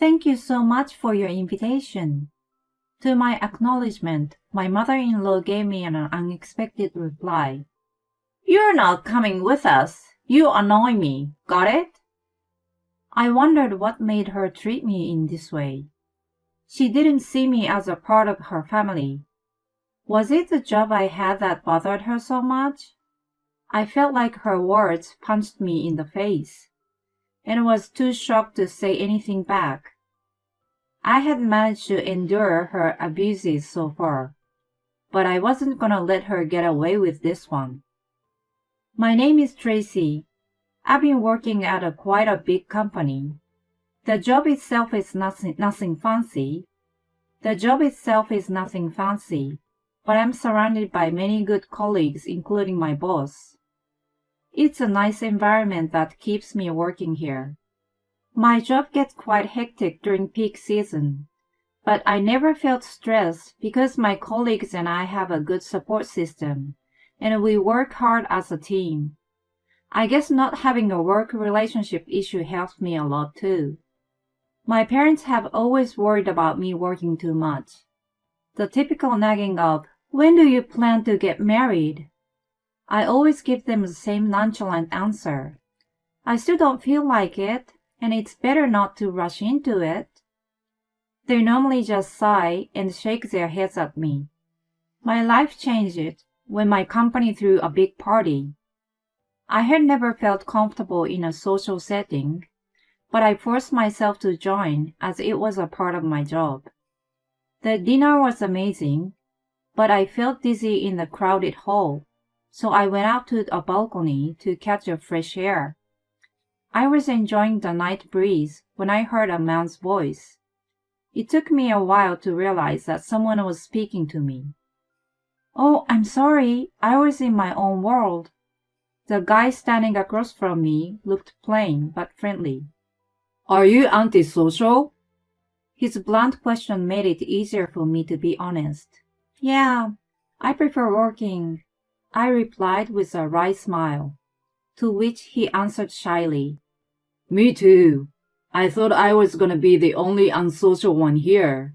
Thank you so much for your invitation. To my acknowledgement, my mother-in-law gave me an unexpected reply. You're not coming with us. You annoy me. Got it? I wondered what made her treat me in this way. She didn't see me as a part of her family. Was it the job I had that bothered her so much? I felt like her words punched me in the face, and was too shocked to say anything back. I had managed to endure her abuses so far, but I wasn't gonna let her get away with this one. My name is Tracy. I've been working at quite a big company. The job itself is nothing fancy. But I'm surrounded by many good colleagues, including my boss. It's a nice environment that keeps me working here. My job gets quite hectic during peak season, but I never felt stressed because my colleagues and I have a good support system, and we work hard as a team. I guess not having a work relationship issue helps me a lot too. My parents have always worried about me working too much. The typical nagging of, "When do you plan to get married?" I always give them the same nonchalant answer. I still don't feel like it, and it's better not to rush into it. They normally just sigh and shake their heads at me. My life changed when my company threw a big party. I had never felt comfortable in a social setting, but I forced myself to join as it was a part of my job. The dinner was amazing, but I felt dizzy in the crowded hall, so I went out to a balcony to catch a fresh air. I was enjoying the night breeze when I heard a man's voice. It took me a while to realize that someone was speaking to me. "Oh, I'm sorry, I was in my own world." The guy standing across from me looked plain but friendly. "Are you antisocial?" His blunt question made it easier for me to be honest. "Yeah, I prefer working," I replied with a wry smile, to which he answered shyly, "Me too. I thought I was gonna be the only unsocial one here."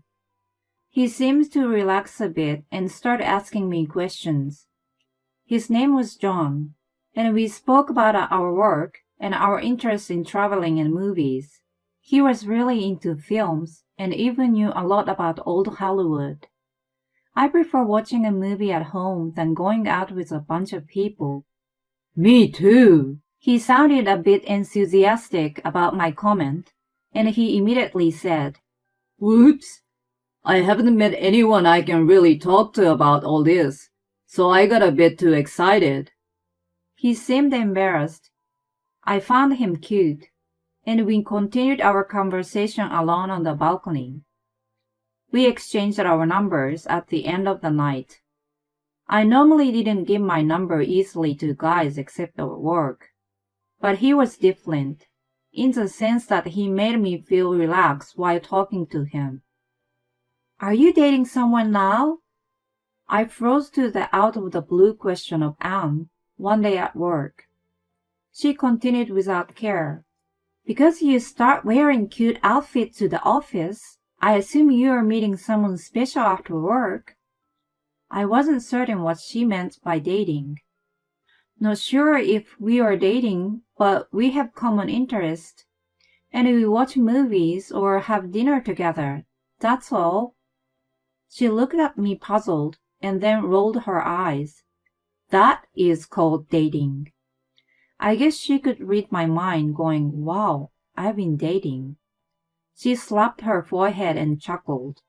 He seemed to relax a bit and start asking me questions. His name was John, and we spoke about our work and our interest in traveling and movies. He was really into films and even knew a lot about old Hollywood. I prefer watching a movie at home than going out with a bunch of people. "Me too." He sounded a bit enthusiastic about my comment, and he immediately said, "Whoops, I haven't met anyone I can really talk to about all this, so I got a bit too excited." He seemed embarrassed. I found him cute, and we continued our conversation alone on the balcony. We exchanged our numbers at the end of the night. I normally didn't give my number easily to guys except at work, but he was different, in the sense that he made me feel relaxed while talking to him. "Are you dating someone now?" I froze to the out-of-the-blue question of Anne one day at work. She continued without care. "Because you start wearing cute outfits to the office, I assume you are meeting someone special after work." I wasn't certain what she meant by dating. "Not sure if we are dating, but we have common interests, and we watch movies or have dinner together. That's all." She looked at me puzzled and then rolled her eyes. "That is called dating." I guess she could read my mind, going, "Wow, I've been dating." She slapped her forehead and chuckled.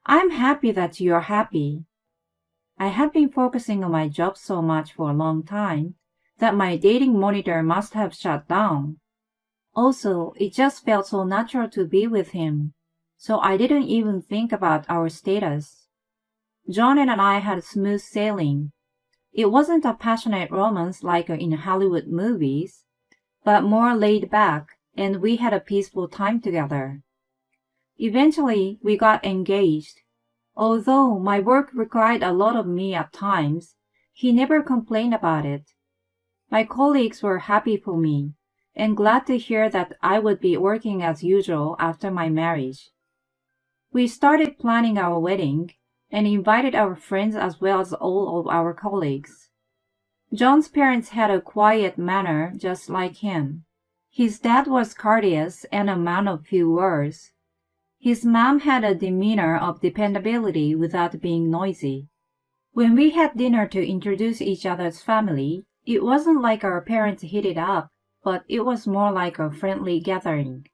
"I'm happy that you're happy." I had been focusing on my job so much for a long time that my dating monitor must have shut down. Also, it just felt so natural to be with him, so I didn't even think about our status. John and I had smooth sailing. It wasn't a passionate romance like in Hollywood movies, but more laid back, and we had a peaceful time together. Eventually, we got engaged. Although my work required a lot of me at times, he never complained about it. My colleagues were happy for me, and glad to hear that I would be working as usual after my marriage. We started planning our wedding and invited our friends as well as all of our colleagues. John's parents had a quiet manner just like him. His dad was courteous and a man of few words. His mom had a demeanor of dependability without being noisy. When we had dinner to introduce each other's family, it wasn't like our parents hit it up, but it was more like a friendly gathering.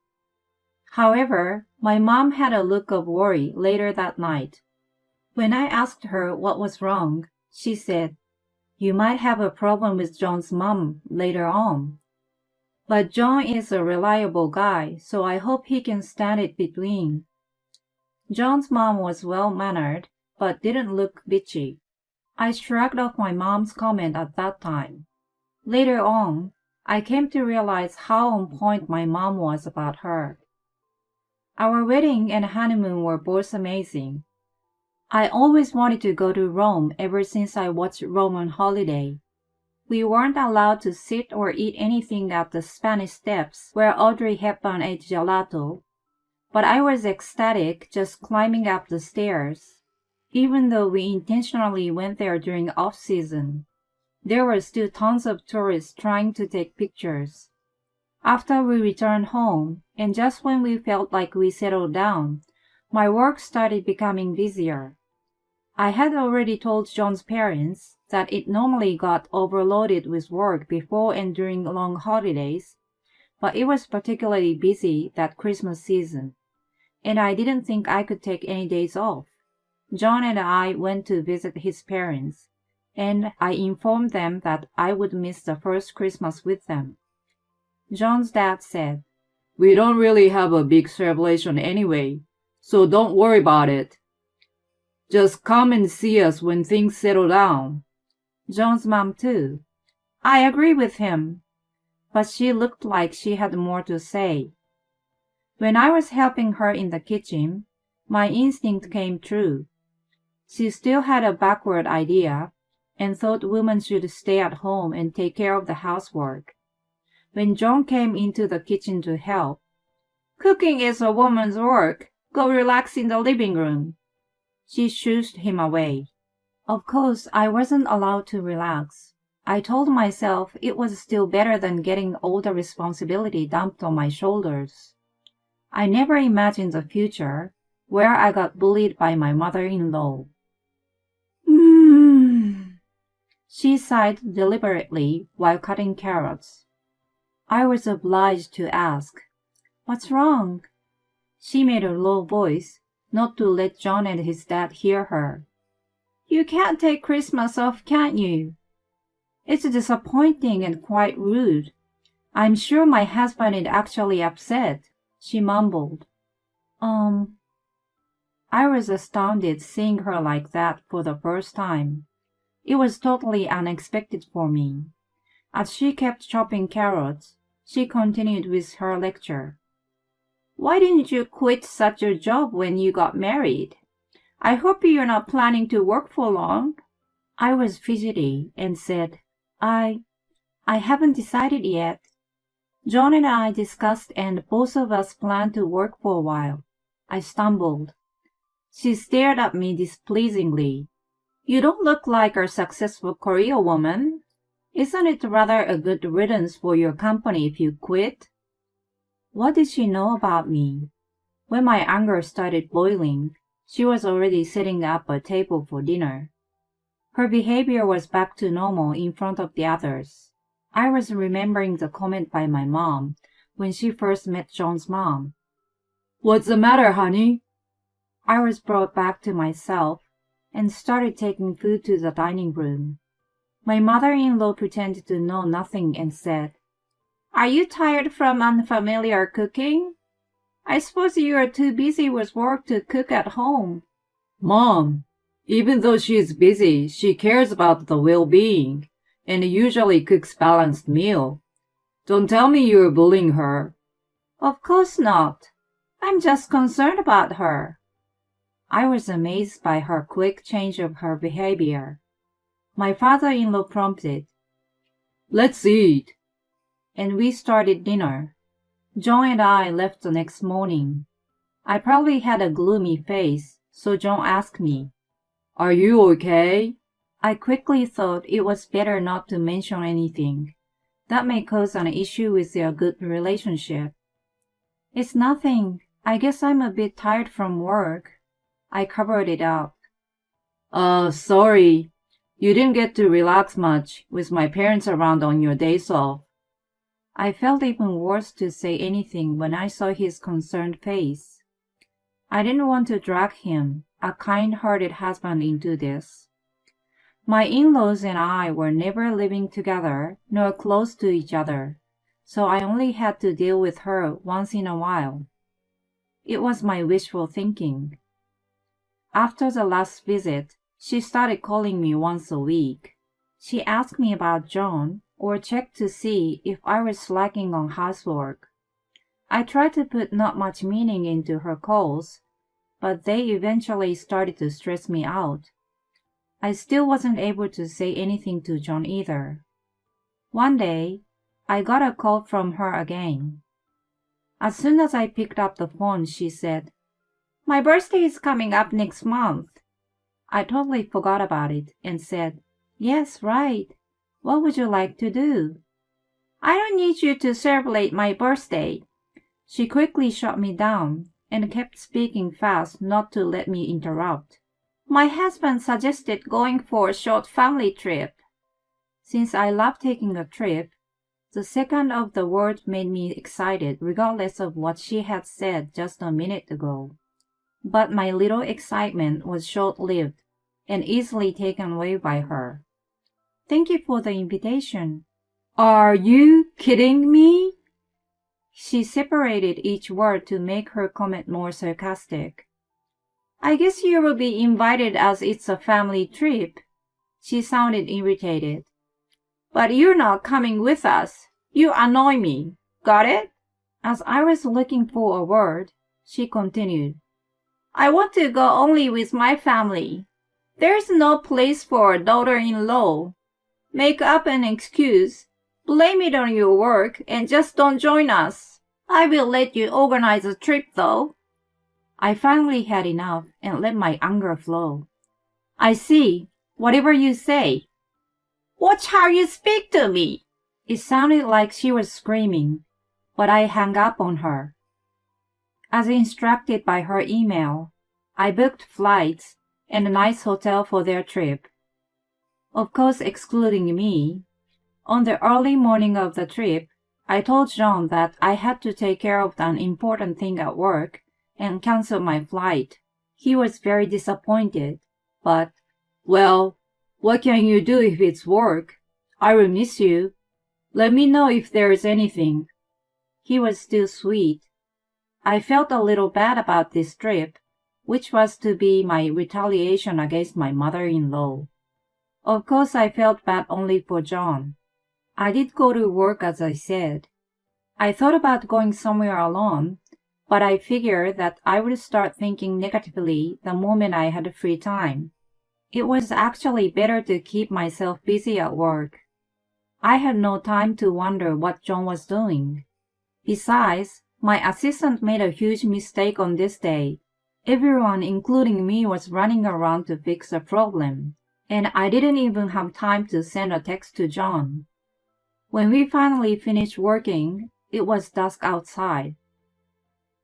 However, my mom had a look of worry later that night. When I asked her what was wrong, she said, "You might have a problem with John's mom later on. But John is a reliable guy, so I hope he can stand it between." John's mom was well-mannered, but didn't look bitchy. I shrugged off my mom's comment at that time. Later on, I came to realize how on point my mom was about her. Our wedding and honeymoon were both amazing. I always wanted to go to Rome ever since I watched Rome on Holiday. We weren't allowed to sit or eat anything at the Spanish Steps where Audrey Hepburn ate gelato, but I was ecstatic just climbing up the stairs, even though we intentionally went there during off-season. There were still tons of tourists trying to take pictures. After we returned home, and just when we felt like we settled down, my work started becoming busier. I had already told John's parents that it normally got overloaded with work before and during long holidays, but it was particularly busy that Christmas season, and I didn't think I could take any days off. John and I went to visit his parents, and I informed them that I would miss the first Christmas with them. John's dad said, "We don't really have a big celebration anyway, so don't worry about it. Just come and see us when things settle down." John's mom too. I agree with him, but she looked like she had more to say. When I was helping her in the kitchen, my instinct came true. She still had a backward idea and thought women should stay at home and take care of the housework. When John came into the kitchen to help, "Cooking is a woman's work. Go relax in the living room." She shooshed him away. Of course, I wasn't allowed to relax. I told myself it was still better than getting all the responsibility dumped on my shoulders. I never imagined the future, where I got bullied by my mother-in-law. She sighed deliberately while cutting carrots. I was obliged to ask, "What's wrong?" She made a low voice, not to let John and his dad hear her. "You can't take Christmas off, can't you?" "It's disappointing and quite rude. I'm sure my husband is actually upset," she mumbled. I was astounded seeing her like that for the first time. It was totally unexpected for me. As she kept chopping carrots, she continued with her lecture. "Why didn't you quit such a job when you got married? I hope you're not planning to work for long." I was fidgety and said, I haven't decided yet. John and I discussed and both of us planned to work for a while. I stumbled. She stared at me displeasingly. "You don't look like a successful career woman. Isn't it rather a good riddance for your company if you quit?" What did she know about me? When my anger started boiling, she was already setting up a table for dinner. Her behavior was back to normal in front of the others. I was remembering the comment by my mom when she first met John's mom. "What's the matter, honey?" I was brought back to myself and started taking food to the dining room. My mother-in-law pretended to know nothing and said, "Are you tired from unfamiliar cooking? I suppose you are too busy with work to cook at home." "Mom, even though she is busy, she cares about the well-being and usually cooks balanced meal. Don't tell me you're bullying her." "Of course not. I'm just concerned about her." I was amazed by her quick change of her behavior. My father-in-law prompted, "Let's eat." and we started dinner. John and I left the next morning. I probably had a gloomy face, so John asked me, "Are you okay?" I quickly thought it was better not to mention anything. That may cause an issue with their good relationship. "It's nothing. I guess I'm a bit tired from work." I covered it up. Sorry. You didn't get to relax much with my parents around on your days off." I felt even worse to say anything when I saw his concerned face. I didn't want to drag him, a kind-hearted husband, into this. My in-laws and I were never living together nor close to each other, so I only had to deal with her once in a while. It was my wishful thinking. After the last visit, she started calling me once a week. She asked me about John or checked to see if I was slacking on housework. I tried to put not much meaning into her calls, but they eventually started to stress me out. I still wasn't able to say anything to John either. One day, I got a call from her again. As soon as I picked up the phone, she said, "My birthday is coming up next month." I totally forgot about it and said, "Yes, right. What would you like to do?" "I don't need you to celebrate my birthday." She quickly shut me down and kept speaking fast not to let me interrupt. "My husband suggested going for a short family trip." Since I love taking a trip, the second of the word made me excited regardless of what she had said just a minute ago. But my little excitement was short-lived and easily taken away by her. "Thank you for the invitation." "Are you kidding me?" She separated each word to make her comment more sarcastic. "I guess you will be invited as it's a family trip." She sounded irritated. "But you're not coming with us. You annoy me. Got it?" As I was looking for a word, she continued, "I want to go only with my family. There's no place for a daughter-in-law. Make up an excuse, blame it on your work, and just don't join us. I will let you organize a trip, though." I finally had enough and let my anger flow. "I see. Whatever you say." "Watch how you speak to me." It sounded like she was screaming, but I hung up on her. As instructed by her email, I booked flights and a nice hotel for their trip. Of course, excluding me. On the early morning of the trip, I told John that I had to take care of an important thing at work and cancel my flight. He was very disappointed, but, "Well, what can you do if it's work? I will miss you. Let me know if there's anything." He was still sweet. I felt a little bad about this trip, which was to be my retaliation against my mother-in-law. Of course, I felt bad only for John. I did go to work, as I said. I thought about going somewhere alone, but I figured that I would start thinking negatively the moment I had free time. It was actually better to keep myself busy at work. I had no time to wonder what John was doing. Besides, my assistant made a huge mistake on this day. Everyone, including me, was running around to fix the problem, and I didn't even have time to send a text to John. When we finally finished working, it was dusk outside.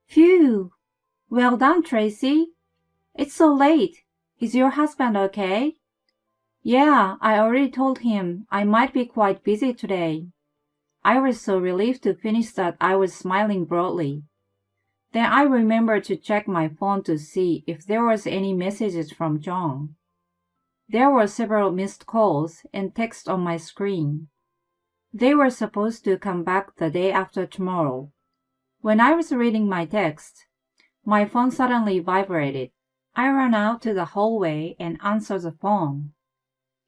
"Phew! Well done, Tracy. It's so late. Is your husband okay?" "Yeah, I already told him I might be quite busy today." I was so relieved to finish that I was smiling broadly. Then I remembered to check my phone to see if there was any messages from John. There were several missed calls and texts on my screen. They were supposed to come back the day after tomorrow. When I was reading my text, my phone suddenly vibrated. I ran out to the hallway and answered the phone.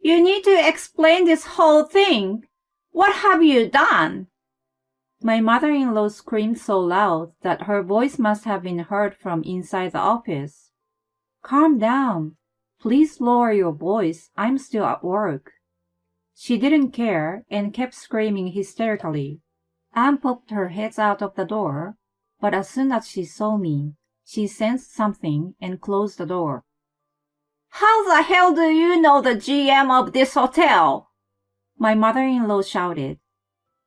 "You need to explain this whole thing. What have you done?" My mother-in-law screamed so loud that her voice must have been heard from inside the office. "Calm down. Please lower your voice. I'm still at work." She didn't care and kept screaming hysterically. Anne poked her head out of the door, but as soon as she saw me, she sensed something and closed the door. "How the hell do you know the GM of this hotel?" my mother-in-law shouted.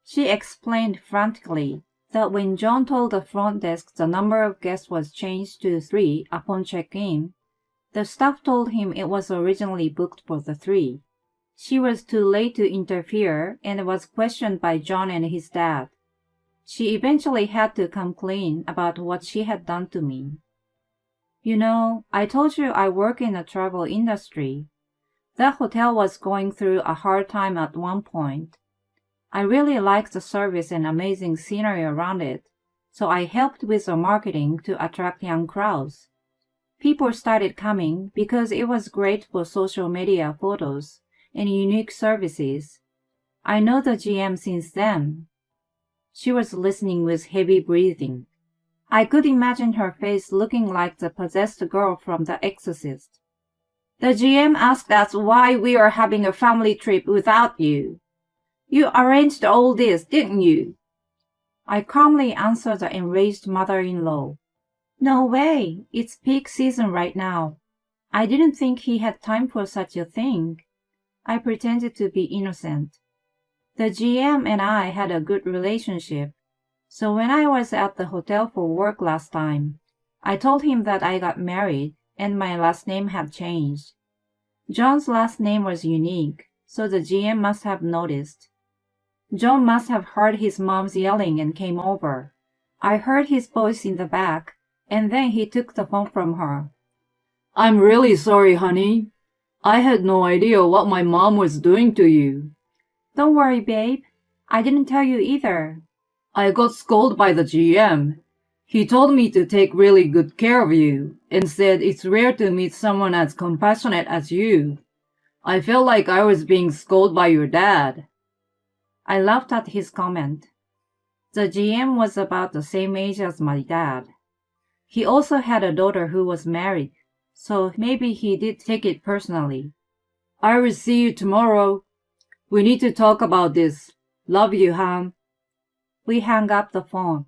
She explained frantically that when John told the front desk the number of guests was changed to 3 upon check-in, the staff told him it was originally booked for the 3. She was too late to interfere and was questioned by John and his dad. She eventually had to come clean about what she had done to me. "You know, I told you I work in the travel industry. That hotel was going through a hard time at one point. I really liked the service and amazing scenery around it, so I helped with the marketing to attract young crowds. People started coming because it was great for social media photos and unique services. I know the GM since then." She was listening with heavy breathing. I could imagine her face looking like the possessed girl from The Exorcist. "The GM asked us why we are having a family trip without you. You arranged all this, didn't you?" I calmly answered the enraged mother-in-law. "No way, it's peak season right now. I didn't think he had time for such a thing." I pretended to be innocent. The GM and I had a good relationship, so when I was at the hotel for work last time, I told him that I got married and my last name had changed. John's last name was unique, so the GM must have noticed. John must have heard his mom's yelling and came over. I heard his voice in the back, and then he took the phone from her. "I'm really sorry, honey. I had no idea what my mom was doing to you." "Don't worry, babe. I didn't tell you either." "I got scolded by the GM. He told me to take really good care of you and said it's rare to meet someone as compassionate as you. I felt like I was being scolded by your dad." I laughed at his comment. The GM was about the same age as my dad. He also had a daughter who was married, so maybe he did take it personally. "I will see you tomorrow. We need to talk about this. Love you, Han." We hung up the phone.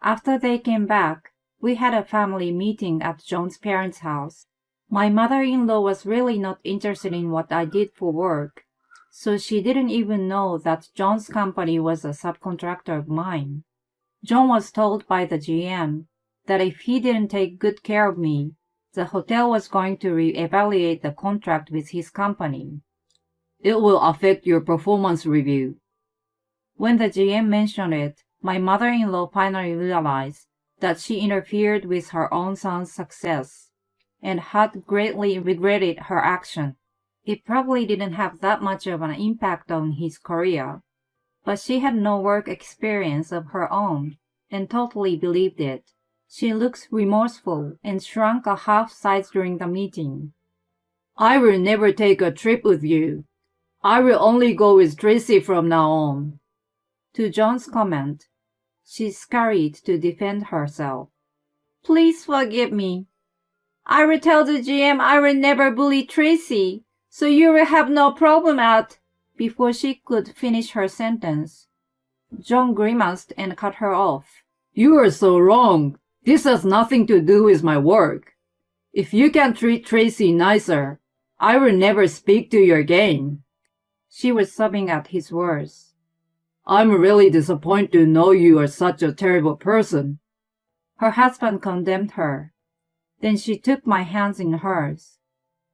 After they came back, we had a family meeting at John's parents' house. My mother-in-law was really not interested in what I did for work, so she didn't even know that John's company was a subcontractor of mine. John was told by the GM that if he didn't take good care of me, the hotel was going to re-evaluate the contract with his company. "It will affect your performance review." When the GM mentioned it, my mother-in-law finally realized that she interfered with her own son's success and had greatly regretted her action. It probably didn't have that much of an impact on his career, but she had no work experience of her own and totally believed it. She looked remorseful and shrunk a half size during the meeting. "I will never take a trip with you. I will only go with Tracy from now on." To John's comment, she scurried to defend herself. "Please forgive me. I will tell the GM I will never bully Tracy, so you will have no problem at—" Before she could finish her sentence, John grimaced and cut her off. "You are so wrong. This has nothing to do with my work. If you can treat Tracy nicer, I will never speak to you again." She was sobbing at his words. "I'm really disappointed to know you are such a terrible person." Her husband condemned her. Then she took my hands in hers.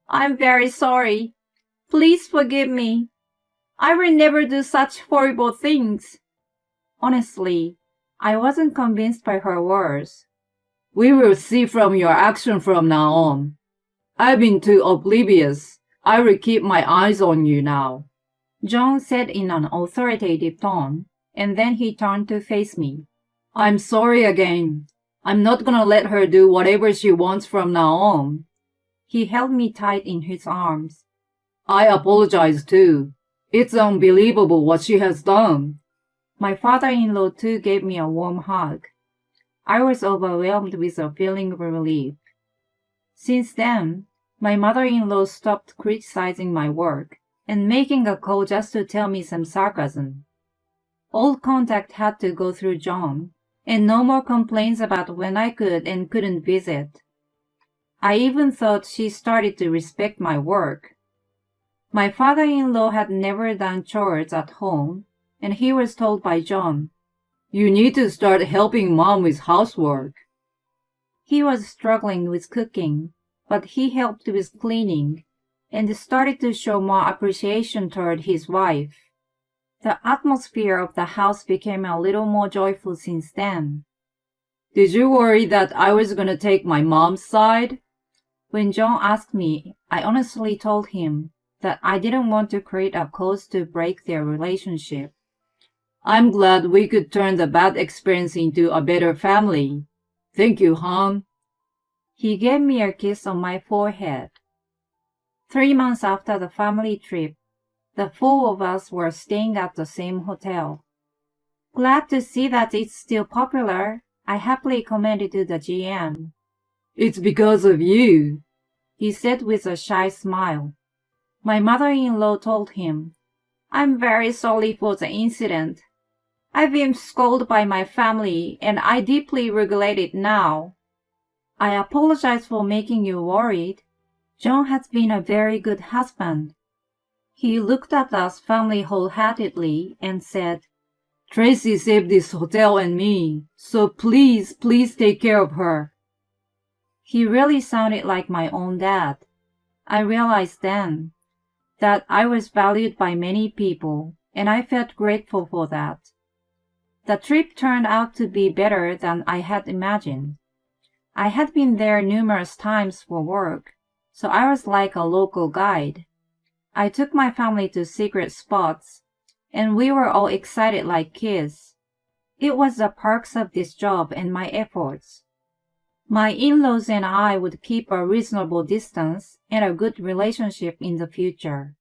"I'm very sorry. Please forgive me. I will never do such horrible things." Honestly, I wasn't convinced by her words. "We will see from your action from now on. I've been too oblivious. I will keep my eyes on you now," John said in an authoritative tone, and then he turned to face me. "I'm sorry again. I'm not gonna let her do whatever she wants from now on." He held me tight in his arms. "I apologize too. It's unbelievable what she has done." My father-in-law too gave me a warm hug. I was overwhelmed with a feeling of relief. Since then, my mother-in-law stopped criticizing my work and making a call just to tell me some sarcasm. All contact had to go through John, and no more complaints about when I could and couldn't visit. I even thought she started to respect my work. My father-in-law had never done chores at home, and he was told by John, "You need to start helping Mom with housework." He was struggling with cooking, but he helped with cleaning, and started to show more appreciation toward his wife. The atmosphere of the house became a little more joyful since then. "Did you worry that I was going to take my mom's side?" When John asked me, I honestly told him that I didn't want to create a cause to break their relationship. "I'm glad we could turn the bad experience into a better family. Thank you, hon." He gave me a kiss on my forehead. 3 months after the family trip, the 4 of us were staying at the same hotel. "Glad to see that it's still popular," I happily commented to the GM. "It's because of you," he said with a shy smile. My mother-in-law told him, "I'm very sorry for the incident. I've been scolded by my family, and I deeply regret it now. I apologize for making you worried. John has been a very good husband." He looked at us family wholeheartedly and said, "Tracy saved this hotel and me, so please take care of her." He really sounded like my own dad. I realized then that I was valued by many people, and I felt grateful for that. The trip turned out to be better than I had imagined. I had been there numerous times for work, so I was like a local guide. I took my family to secret spots, and we were all excited like kids. It was the perks of this job and my efforts. My in-laws and I would keep a reasonable distance and a good relationship in the future.